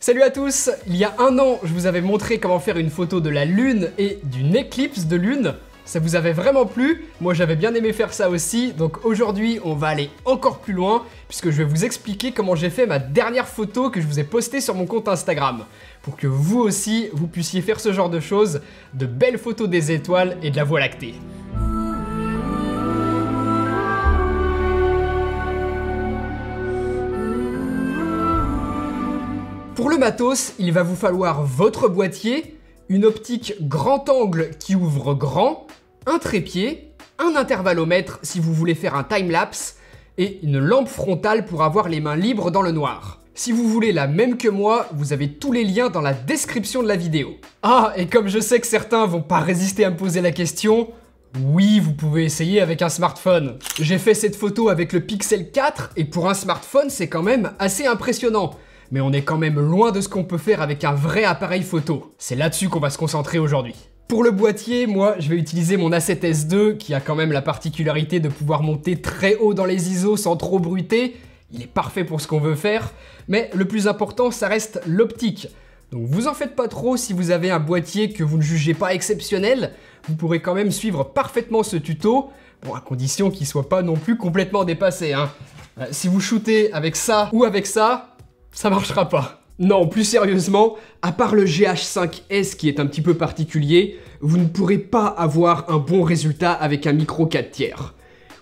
Salut à tous! Il y a un an, je vous avais montré comment faire une photo de la lune et d'une éclipse de lune. Ça vous avait vraiment plu? Moi j'avais bien aimé faire ça aussi, donc aujourd'hui on va aller encore plus loin puisque je vais vous expliquer comment j'ai fait ma dernière photo que je vous ai postée sur mon compte Instagram pour que vous aussi vous puissiez faire ce genre de choses, de belles photos des étoiles et de la Voie lactée. Pour le matos, il va vous falloir votre boîtier, une optique grand angle qui ouvre grand, un trépied, un intervallomètre si vous voulez faire un timelapse et une lampe frontale pour avoir les mains libres dans le noir. Si vous voulez la même que moi, vous avez tous les liens dans la description de la vidéo. Ah, et comme je sais que certains vont pas résister à me poser la question, oui, vous pouvez essayer avec un smartphone. J'ai fait cette photo avec le Pixel 4 et pour un smartphone, c'est quand même assez impressionnant. Mais on est quand même loin de ce qu'on peut faire avec un vrai appareil photo. C'est là-dessus qu'on va se concentrer aujourd'hui. Pour le boîtier, moi, je vais utiliser mon A7S II qui a quand même la particularité de pouvoir monter très haut dans les ISO sans trop bruiter. Il est parfait pour ce qu'on veut faire, mais le plus important, ça reste l'optique. Donc vous en faites pas trop si vous avez un boîtier que vous ne jugez pas exceptionnel. Vous pourrez quand même suivre parfaitement ce tuto, bon, à condition qu'il soit pas non plus complètement dépassé, hein. Si vous shootez avec ça ou avec ça, ça marchera pas. Non, plus sérieusement, à part le GH5S qui est un petit peu particulier, vous ne pourrez pas avoir un bon résultat avec un micro 4 tiers.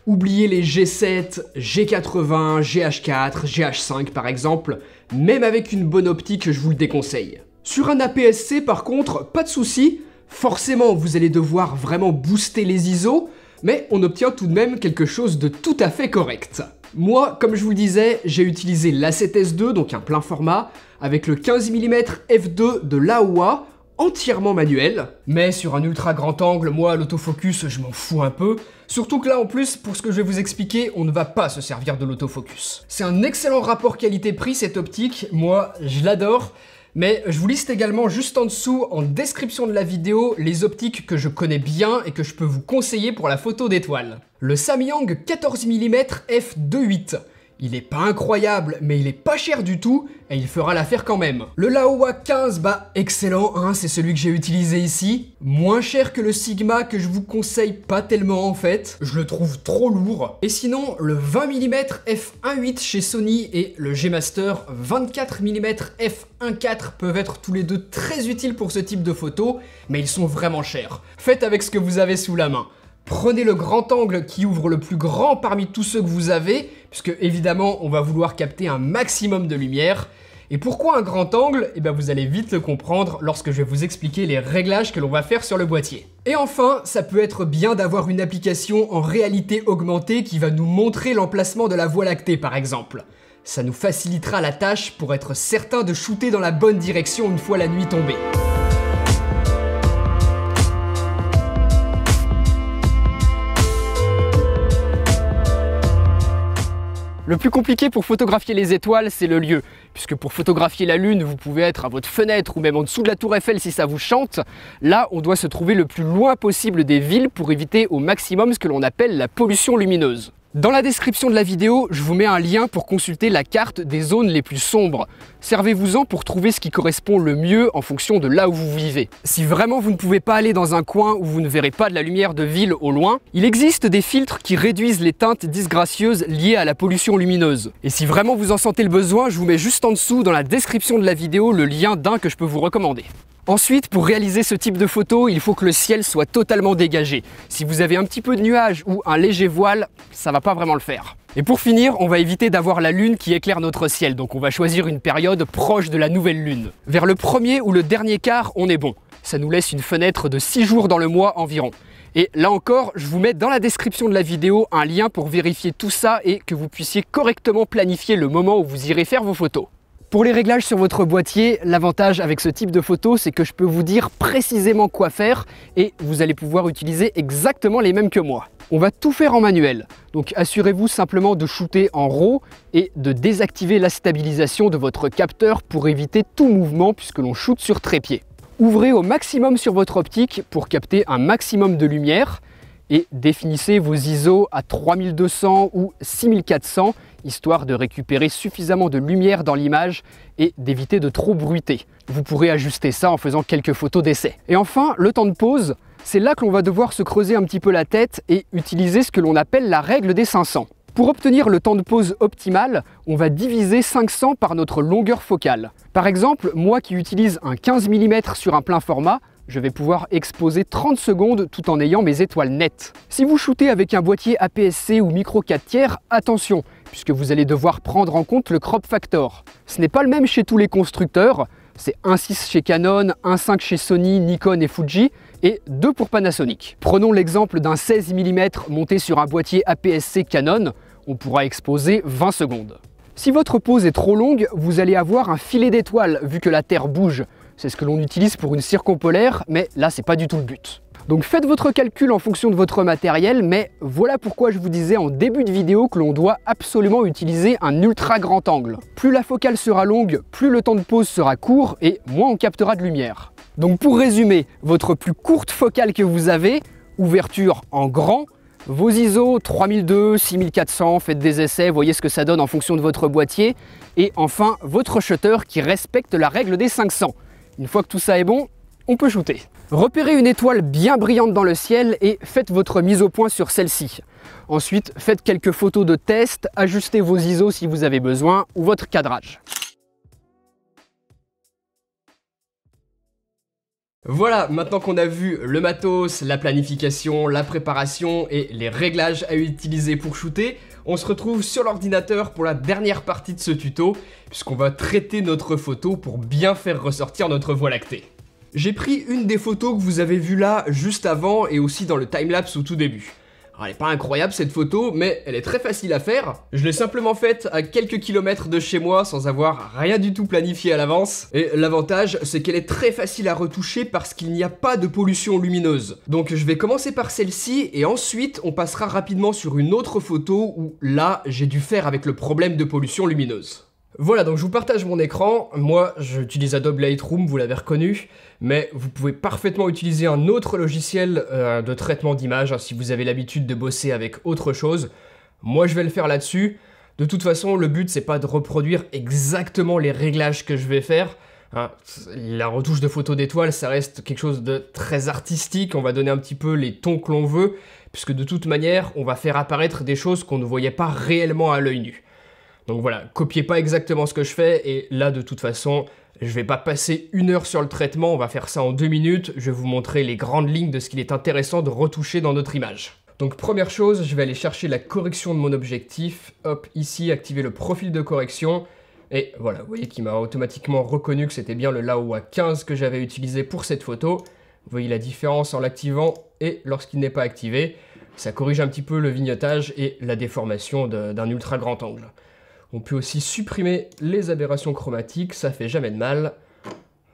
Oubliez les G7, G80, GH4, GH5 par exemple, même avec une bonne optique, je vous le déconseille. Sur un APS-C par contre, pas de souci, forcément vous allez devoir vraiment booster les ISO, mais on obtient tout de même quelque chose de tout à fait correct. Moi, comme je vous le disais, j'ai utilisé l'A7S II, donc un plein format, avec le 15 mm f2 de Laowa, entièrement manuel. Mais sur un ultra grand angle, moi, l'autofocus, je m'en fous un peu. Surtout que là, en plus, pour ce que je vais vous expliquer, on ne va pas se servir de l'autofocus. C'est un excellent rapport qualité-prix, cette optique. Moi, je l'adore. Mais je vous liste également juste en dessous, en description de la vidéo, les optiques que je connais bien et que je peux vous conseiller pour la photo d'étoiles. Le Samyang 14 mm f2.8. Il est pas incroyable, mais il est pas cher du tout et il fera l'affaire quand même. Le Laowa 15, bah excellent, hein, c'est celui que j'ai utilisé ici. Moins cher que le Sigma que je vous conseille pas tellement en fait. Je le trouve trop lourd. Et sinon, le 20 mm f1.8 chez Sony et le G-Master 24 mm f1.4 peuvent être tous les deux très utiles pour ce type de photo, mais ils sont vraiment chers. Faites avec ce que vous avez sous la main. Prenez le grand angle qui ouvre le plus grand parmi tous ceux que vous avez, puisque évidemment on va vouloir capter un maximum de lumière. Et pourquoi un grand angle? Eh bien vous allez vite le comprendre lorsque je vais vous expliquer les réglages que l'on va faire sur le boîtier. Et enfin, ça peut être bien d'avoir une application en réalité augmentée qui va nous montrer l'emplacement de la Voie lactée par exemple. Ça nous facilitera la tâche pour être certain de shooter dans la bonne direction une fois la nuit tombée. Le plus compliqué pour photographier les étoiles, c'est le lieu. Puisque pour photographier la lune, vous pouvez être à votre fenêtre ou même en dessous de la tour Eiffel si ça vous chante. Là, on doit se trouver le plus loin possible des villes pour éviter au maximum ce que l'on appelle la pollution lumineuse. Dans la description de la vidéo, je vous mets un lien pour consulter la carte des zones les plus sombres. Servez-vous-en pour trouver ce qui correspond le mieux en fonction de là où vous vivez. Si vraiment vous ne pouvez pas aller dans un coin où vous ne verrez pas de la lumière de ville au loin, il existe des filtres qui réduisent les teintes disgracieuses liées à la pollution lumineuse. Et si vraiment vous en sentez le besoin, je vous mets juste en dessous dans la description de la vidéo le lien d'un que je peux vous recommander. Ensuite, pour réaliser ce type de photo, il faut que le ciel soit totalement dégagé. Si vous avez un petit peu de nuages ou un léger voile, ça va pas vraiment le faire. Et pour finir, on va éviter d'avoir la lune qui éclaire notre ciel, donc on va choisir une période proche de la nouvelle lune. Vers le premier ou le dernier quart, on est bon. Ça nous laisse une fenêtre de 6 jours dans le mois environ. Et là encore, je vous mets dans la description de la vidéo un lien pour vérifier tout ça et que vous puissiez correctement planifier le moment où vous irez faire vos photos. Pour les réglages sur votre boîtier, l'avantage avec ce type de photo, c'est que je peux vous dire précisément quoi faire et vous allez pouvoir utiliser exactement les mêmes que moi. On va tout faire en manuel, donc assurez-vous simplement de shooter en RAW et de désactiver la stabilisation de votre capteur pour éviter tout mouvement puisque l'on shoot sur trépied. Ouvrez au maximum sur votre optique pour capter un maximum de lumière et définissez vos ISO à 3200 ou 6400. histoire de récupérer suffisamment de lumière dans l'image et d'éviter de trop bruiter. Vous pourrez ajuster ça en faisant quelques photos d'essai. Et enfin, le temps de pause, c'est là que l'on va devoir se creuser un petit peu la tête et utiliser ce que l'on appelle la règle des 500. Pour obtenir le temps de pause optimal, on va diviser 500 par notre longueur focale. Par exemple, moi qui utilise un 15 mm sur un plein format, je vais pouvoir exposer 30 secondes tout en ayant mes étoiles nettes. Si vous shootez avec un boîtier APS-C ou micro 4/3, attention, puisque vous allez devoir prendre en compte le crop factor. Ce n'est pas le même chez tous les constructeurs, c'est 1.6 chez Canon, 1.5 chez Sony, Nikon et Fuji, et 2 pour Panasonic. Prenons l'exemple d'un 16 mm monté sur un boîtier APS-C Canon, on pourra exposer 20 secondes. Si votre pose est trop longue, vous allez avoir un filet d'étoiles vu que la Terre bouge. C'est ce que l'on utilise pour une circumpolaire, mais là c'est pas du tout le but. Donc faites votre calcul en fonction de votre matériel, mais voilà pourquoi je vous disais en début de vidéo que l'on doit absolument utiliser un ultra grand angle. Plus la focale sera longue, plus le temps de pause sera court et moins on captera de lumière. Donc pour résumer, votre plus courte focale que vous avez, ouverture en grand, vos ISO 3002, 6400, faites des essais, voyez ce que ça donne en fonction de votre boîtier. Et enfin, votre shutter qui respecte la règle des 500. Une fois que tout ça est bon, on peut shooter. Repérez une étoile bien brillante dans le ciel et faites votre mise au point sur celle-ci. Ensuite, faites quelques photos de test, ajustez vos ISO si vous avez besoin ou votre cadrage. Voilà, maintenant qu'on a vu le matos, la planification, la préparation et les réglages à utiliser pour shooter, on se retrouve sur l'ordinateur pour la dernière partie de ce tuto, puisqu'on va traiter notre photo pour bien faire ressortir notre Voie lactée. J'ai pris une des photos que vous avez vues là juste avant et aussi dans le timelapse au tout début. Alors, elle n'est pas incroyable cette photo, mais elle est très facile à faire. Je l'ai simplement faite à quelques kilomètres de chez moi sans avoir rien du tout planifié à l'avance. Et l'avantage, c'est qu'elle est très facile à retoucher parce qu'il n'y a pas de pollution lumineuse. Donc je vais commencer par celle-ci et ensuite on passera rapidement sur une autre photo où là, j'ai dû faire avec le problème de pollution lumineuse. Voilà, donc je vous partage mon écran. Moi, j'utilise Adobe Lightroom, vous l'avez reconnu, mais vous pouvez parfaitement utiliser un autre logiciel de traitement d'image si vous avez l'habitude de bosser avec autre chose. Moi, je vais le faire là-dessus. De toute façon, le but, c'est pas de reproduire exactement les réglages que je vais faire. La retouche de photos d'étoiles, ça reste quelque chose de très artistique. On va donner un petit peu les tons que l'on veut, puisque de toute manière, on va faire apparaître des choses qu'on ne voyait pas réellement à l'œil nu. Donc voilà, copiez pas exactement ce que je fais, et là de toute façon, je vais pas passer 1 heure sur le traitement, on va faire ça en 2 minutes, je vais vous montrer les grandes lignes de ce qu'il est intéressant de retoucher dans notre image. Donc première chose, je vais aller chercher la correction de mon objectif, hop, ici, activer le profil de correction, et voilà, vous voyez qu'il m'a automatiquement reconnu que c'était bien le Laowa 15 que j'avais utilisé pour cette photo. Vous voyez la différence en l'activant et lorsqu'il n'est pas activé, ça corrige un petit peu le vignettage et la déformation d'un ultra grand angle. On peut aussi supprimer les aberrations chromatiques, ça fait jamais de mal.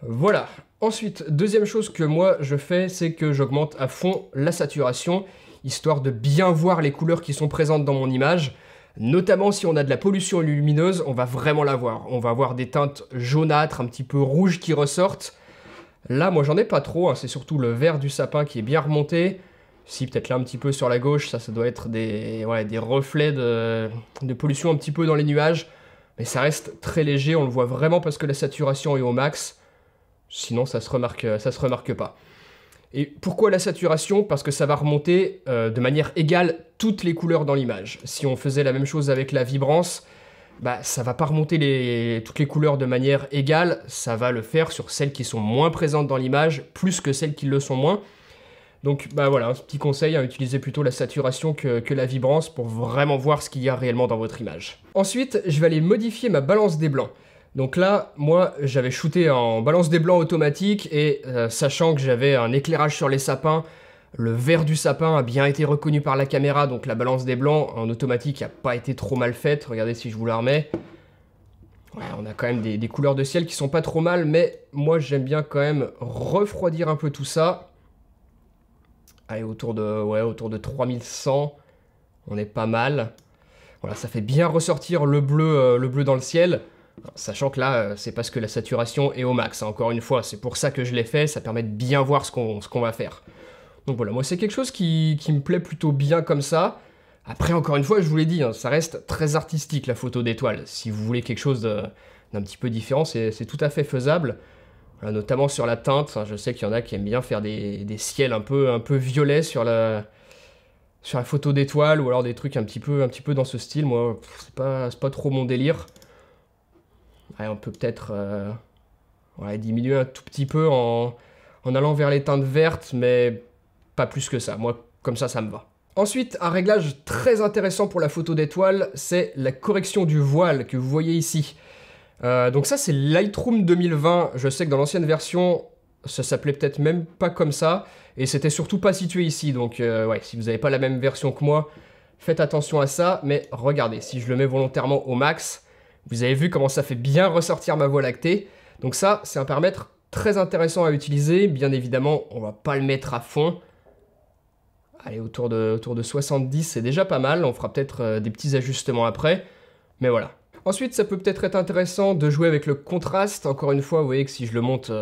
Voilà. Ensuite, deuxième chose que moi je fais, c'est que j'augmente à fond la saturation, histoire de bien voir les couleurs qui sont présentes dans mon image. Notamment si on a de la pollution lumineuse, on va vraiment la voir. On va avoir des teintes jaunâtres, un petit peu rouges qui ressortent. Là, moi j'en ai pas trop, c'est surtout le vert du sapin qui est bien remonté. Si, peut-être là un petit peu sur la gauche, ça doit être des reflets de pollution un petit peu dans les nuages. Mais ça reste très léger, on le voit vraiment parce que la saturation est au max. Sinon ça se remarque pas. Et pourquoi la saturation? Parce que ça va remonter de manière égale toutes les couleurs dans l'image. Si on faisait la même chose avec la vibrance, ça va pas remonter toutes les couleurs de manière égale, ça va le faire sur celles qui sont moins présentes dans l'image, plus que celles qui le sont moins. Donc voilà, un petit conseil, utilisez plutôt la saturation que la vibrance pour vraiment voir ce qu'il y a réellement dans votre image. Ensuite, je vais aller modifier ma balance des blancs. Donc là, moi, j'avais shooté en balance des blancs automatique et sachant que j'avais un éclairage sur les sapins, le vert du sapin a bien été reconnu par la caméra, donc la balance des blancs en automatique n'a pas été trop mal faite. Regardez si je vous la remets. Ouais, on a quand même des couleurs de ciel qui sont pas trop mal, mais moi j'aime bien quand même refroidir un peu tout ça. Allez, autour de 3100, on est pas mal. Voilà, ça fait bien ressortir le bleu dans le ciel. Sachant que là, c'est parce que la saturation est au max. Encore une fois, c'est pour ça que je l'ai fait, ça permet de bien voir ce qu'on va faire. Donc voilà, moi c'est quelque chose qui me plaît plutôt bien comme ça. Après, encore une fois, je vous l'ai dit, hein, ça reste très artistique la photo d'étoile. Si vous voulez quelque chose d'un petit peu différent, c'est tout à fait faisable. Voilà, notamment sur la teinte, hein, je sais qu'il y en a qui aiment bien faire des ciels un peu violets sur la photo d'étoile, ou alors des trucs un petit peu dans ce style. Moi, c'est pas trop mon délire. Ouais, on peut peut-être diminuer un tout petit peu en allant vers les teintes vertes, mais pas plus que ça. Moi, comme ça me va. Ensuite, un réglage très intéressant pour la photo d'étoile, c'est la correction du voile que vous voyez ici. Donc ça, c'est Lightroom 2020. Je sais que dans l'ancienne version, ça s'appelait peut-être même pas comme ça, et c'était surtout pas situé ici. Donc ouais, si vous n'avez pas la même version que moi, faites attention à ça. Mais regardez, si je le mets volontairement au max, vous avez vu comment ça fait bien ressortir ma voie lactée. Donc ça, c'est un paramètre très intéressant à utiliser. Bien évidemment, on va pas le mettre à fond. Allez, autour de 70, c'est déjà pas mal. On fera peut-être des petits ajustements après. Mais voilà. Ensuite, ça peut peut-être être intéressant de jouer avec le contraste. Encore une fois, vous voyez que si je le monte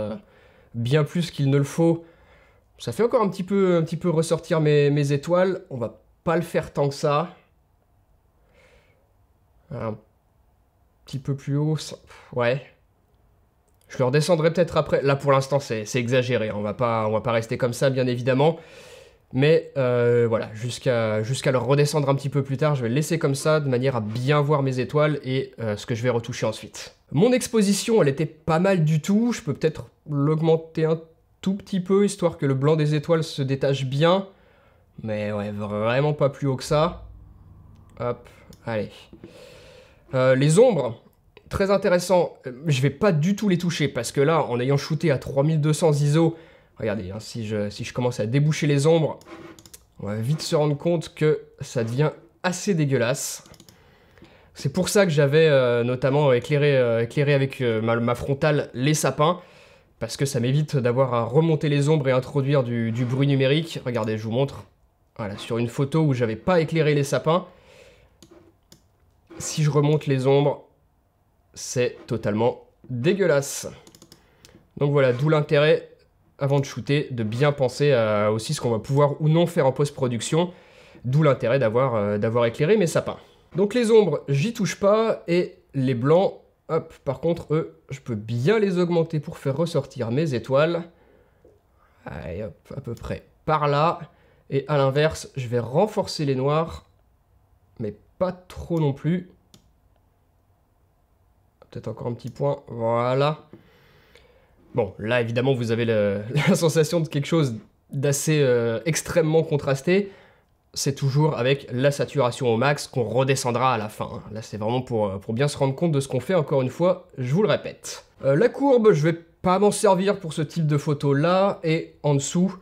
bien plus qu'il ne le faut, ça fait encore un petit peu ressortir mes étoiles. On va pas le faire tant que ça. Un petit peu plus haut. Ça... Ouais. Je le redescendrai peut-être après. Là, pour l'instant, c'est exagéré. On va pas rester comme ça, bien évidemment. Mais voilà, jusqu'à le redescendre un petit peu plus tard, je vais le laisser comme ça, de manière à bien voir mes étoiles et ce que je vais retoucher ensuite. Mon exposition, elle était pas mal du tout. Je peux peut-être l'augmenter un tout petit peu, histoire que le blanc des étoiles se détache bien. Mais ouais, vraiment pas plus haut que ça. Hop, allez. Les ombres, très intéressant. Je vais pas du tout les toucher, parce que là, en ayant shooté à 3200 ISO, regardez, hein, si je commence à déboucher les ombres, on va vite se rendre compte que ça devient assez dégueulasse. C'est pour ça que j'avais notamment éclairé avec ma frontale les sapins, parce que ça m'évite d'avoir à remonter les ombres et introduire du bruit numérique. Regardez, je vous montre. Voilà, sur une photo où j'avais pas éclairé les sapins, si je remonte les ombres, c'est totalement dégueulasse. Donc voilà, d'où l'intérêt, avant de shooter, de bien penser à aussi ce qu'on va pouvoir ou non faire en post-production, d'où l'intérêt d'avoir éclairé mes sapins. Donc les ombres, j'y touche pas, et les blancs, hop, par contre, eux, je peux bien les augmenter pour faire ressortir mes étoiles. Allez, hop, à peu près par là. Et à l'inverse, je vais renforcer les noirs, mais pas trop non plus. Peut-être encore un petit point, voilà. Bon, là, évidemment, vous avez la sensation de quelque chose d'assez extrêmement contrasté. C'est toujours avec la saturation au max qu'on redescendra à la fin. Là, c'est vraiment pour bien se rendre compte de ce qu'on fait, encore une fois, je vous le répète. La courbe, je vais pas m'en servir pour ce type de photo-là. Et en dessous,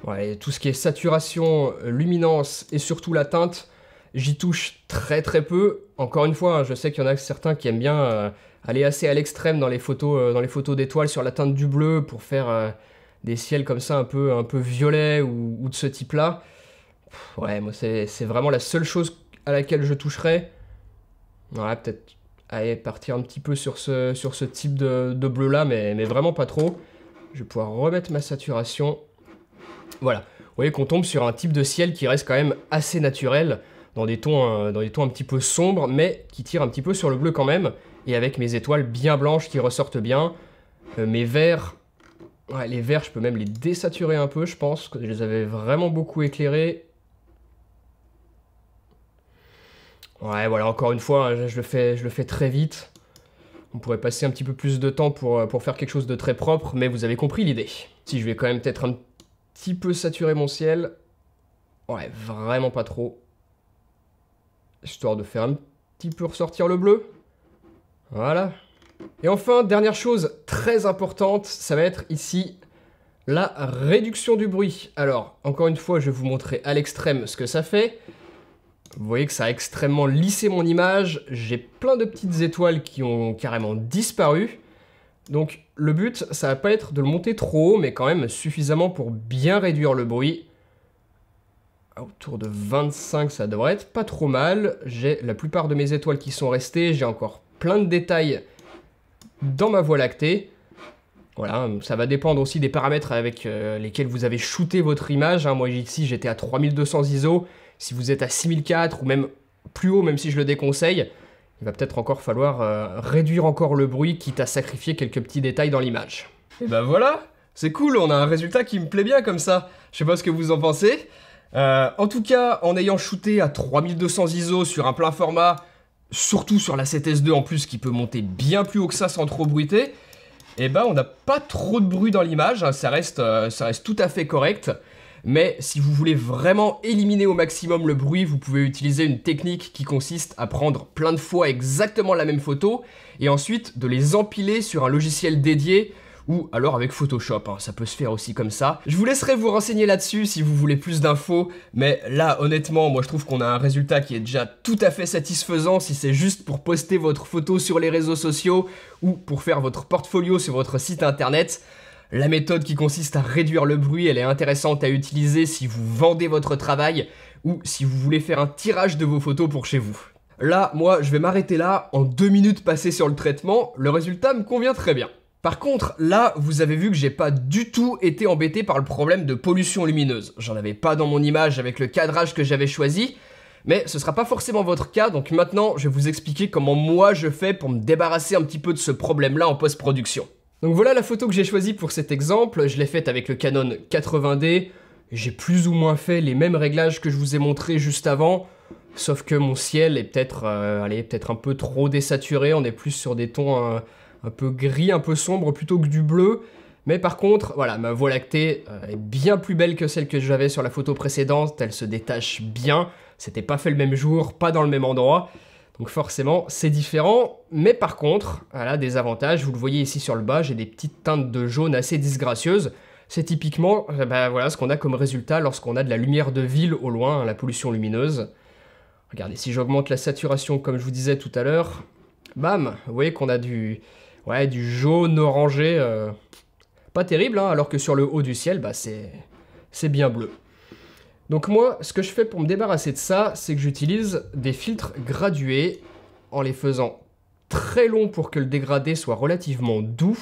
ouais, tout ce qui est saturation, luminance et surtout la teinte, j'y touche très peu. Encore une fois, hein, je sais qu'il y en a certains qui aiment bien... aller assez à l'extrême dans les photos d'étoiles sur la teinte du bleu pour faire des ciels comme ça un peu violets ou de ce type-là. Ouais, moi c'est vraiment la seule chose à laquelle je toucherais. Voilà, peut-être aller partir un petit peu sur ce type de bleu-là, mais vraiment pas trop. Je vais pouvoir remettre ma saturation. Voilà, vous voyez qu'on tombe sur un type de ciel qui reste quand même assez naturel, dans des tons un petit peu sombres, mais qui tire un petit peu sur le bleu quand même. Et avec mes étoiles bien blanches qui ressortent bien. Mes verts, ouais, les verts, je peux même les désaturer un peu, je pense, que je les avais vraiment beaucoup éclairés. Ouais, voilà, encore une fois, hein, je le fais très vite. On pourrait passer un petit peu plus de temps pour faire quelque chose de très propre, mais vous avez compris l'idée. Si je vais quand même peut-être un petit peu saturer mon ciel. Ouais, vraiment pas trop. Histoire de faire un petit peu ressortir le bleu. Voilà. Et enfin, dernière chose très importante, ça va être ici la réduction du bruit. Alors, encore une fois, je vais vous montrer à l'extrême ce que ça fait. Vous voyez que ça a extrêmement lissé mon image. J'ai plein de petites étoiles qui ont carrément disparu. Donc, le but, ça va pas être de le monter trop haut, mais quand même suffisamment pour bien réduire le bruit. Autour de 25, ça devrait être pas trop mal. J'ai la plupart de mes étoiles qui sont restées. J'ai encore plein de détails dans ma voie lactée. Voilà, ça va dépendre aussi des paramètres avec lesquels vous avez shooté votre image. Hein. Moi ici j'étais à 3200 ISO. si vous êtes à 6004 ou même plus haut, même si je le déconseille, il va peut-être encore falloir réduire encore le bruit, quitte à sacrifier quelques petits détails dans l'image. Et bah voilà, c'est cool, on a un résultat qui me plaît bien comme ça. Je sais pas ce que vous en pensez. En tout cas, en ayant shooté à 3200 ISO sur un plein format, surtout sur la 7S2 en plus qui peut monter bien plus haut que ça sans trop bruiter, et bah on n'a pas trop de bruit dans l'image, hein, ça reste tout à fait correct. Mais si vous voulez vraiment éliminer au maximum le bruit, vous pouvez utiliser une technique qui consiste à prendre plein de fois exactement la même photo et ensuite de les empiler sur un logiciel dédié ou alors avec Photoshop, hein, ça peut se faire aussi comme ça. Je vous laisserai vous renseigner là-dessus si vous voulez plus d'infos, mais là honnêtement, moi je trouve qu'on a un résultat qui est déjà tout à fait satisfaisant si c'est juste pour poster votre photo sur les réseaux sociaux ou pour faire votre portfolio sur votre site internet. La méthode qui consiste à réduire le bruit, elle est intéressante à utiliser si vous vendez votre travail ou si vous voulez faire un tirage de vos photos pour chez vous. Là, moi, je vais m'arrêter là. En 2 minutes passées sur le traitement, le résultat me convient très bien. Par contre, là, vous avez vu que j'ai pas du tout été embêté par le problème de pollution lumineuse. J'en avais pas dans mon image avec le cadrage que j'avais choisi, mais ce sera pas forcément votre cas, donc maintenant, je vais vous expliquer comment moi je fais pour me débarrasser un petit peu de ce problème-là en post-production. Donc voilà la photo que j'ai choisie pour cet exemple, je l'ai faite avec le Canon 80D, j'ai plus ou moins fait les mêmes réglages que je vous ai montré juste avant, sauf que mon ciel est peut-être peut-être un peu trop désaturé, on est plus sur des tons un peu gris, un peu sombre plutôt que du bleu, mais par contre, voilà, ma Voie lactée est bien plus belle que celle que j'avais sur la photo précédente, elle se détache bien, c'était pas fait le même jour, pas dans le même endroit. Donc forcément, c'est différent, mais par contre, voilà, des avantages, vous le voyez ici sur le bas, j'ai des petites teintes de jaune assez disgracieuses. C'est typiquement voilà, ce qu'on a comme résultat lorsqu'on a de la lumière de ville au loin, hein, la pollution lumineuse. Regardez, si j'augmente la saturation comme je vous disais tout à l'heure, bam, vous voyez qu'on a du jaune orangé, pas terrible, hein, alors que sur le haut du ciel, bah, c'est bien bleu. Donc moi, ce que je fais pour me débarrasser de ça, c'est que j'utilise des filtres gradués en les faisant très longs pour que le dégradé soit relativement doux.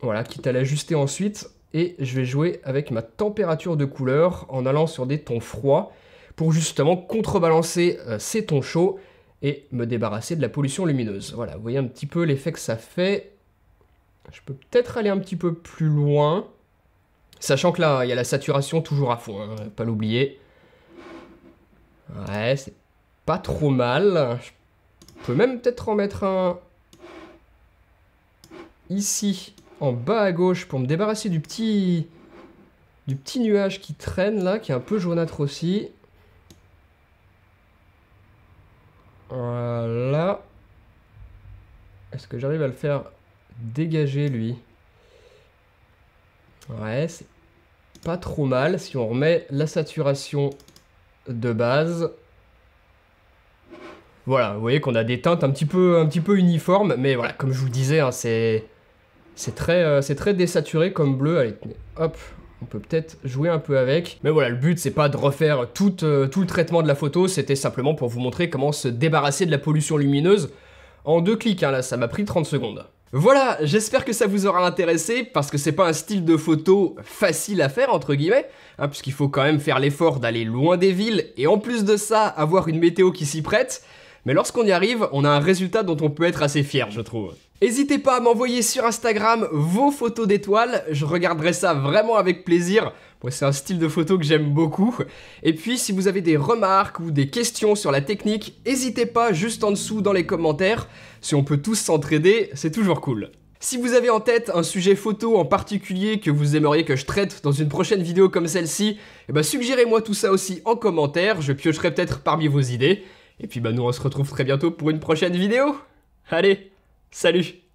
Voilà, quitte à l'ajuster ensuite. Et je vais jouer avec ma température de couleur en allant sur des tons froids pour justement contrebalancer ces tons chauds et me débarrasser de la pollution lumineuse. Voilà, vous voyez un petit peu l'effet que ça fait. Je peux peut-être aller un petit peu plus loin. Sachant que là, il y a la saturation toujours à fond, hein, pas l'oublier. Ouais, c'est pas trop mal. Je peux même peut-être en mettre un ici, en bas à gauche, pour me débarrasser du petit nuage qui traîne là, qui est un peu jaunâtre aussi. Voilà. Est-ce que j'arrive à le faire dégager, lui ? Ouais, c'est pas trop mal. Si on remet la saturation de base. Voilà, vous voyez qu'on a des teintes un petit peu uniformes. Mais voilà, comme je vous le disais, hein, c'est très désaturé comme bleu. Allez, hop, on peut peut-être jouer un peu avec. Mais voilà, le but, c'est pas de refaire tout le traitement de la photo. C'était simplement pour vous montrer comment se débarrasser de la pollution lumineuse en 2 clics. Hein, là, ça m'a pris 30 secondes. Voilà, j'espère que ça vous aura intéressé, parce que c'est pas un style de photo facile à faire, entre guillemets, hein, puisqu'il faut quand même faire l'effort d'aller loin des villes, et en plus de ça, avoir une météo qui s'y prête. Mais lorsqu'on y arrive, on a un résultat dont on peut être assez fier, je trouve. N'hésitez pas à m'envoyer sur Instagram vos photos d'étoiles, je regarderai ça vraiment avec plaisir. Bon, c'est un style de photo que j'aime beaucoup. Et puis, si vous avez des remarques ou des questions sur la technique, n'hésitez pas juste en dessous dans les commentaires. Si on peut tous s'entraider, c'est toujours cool. Si vous avez en tête un sujet photo en particulier que vous aimeriez que je traite dans une prochaine vidéo comme celle-ci, eh ben suggérez-moi tout ça aussi en commentaire, je piocherai peut-être parmi vos idées. Et puis bah nous on se retrouve très bientôt pour une prochaine vidéo. Allez, salut!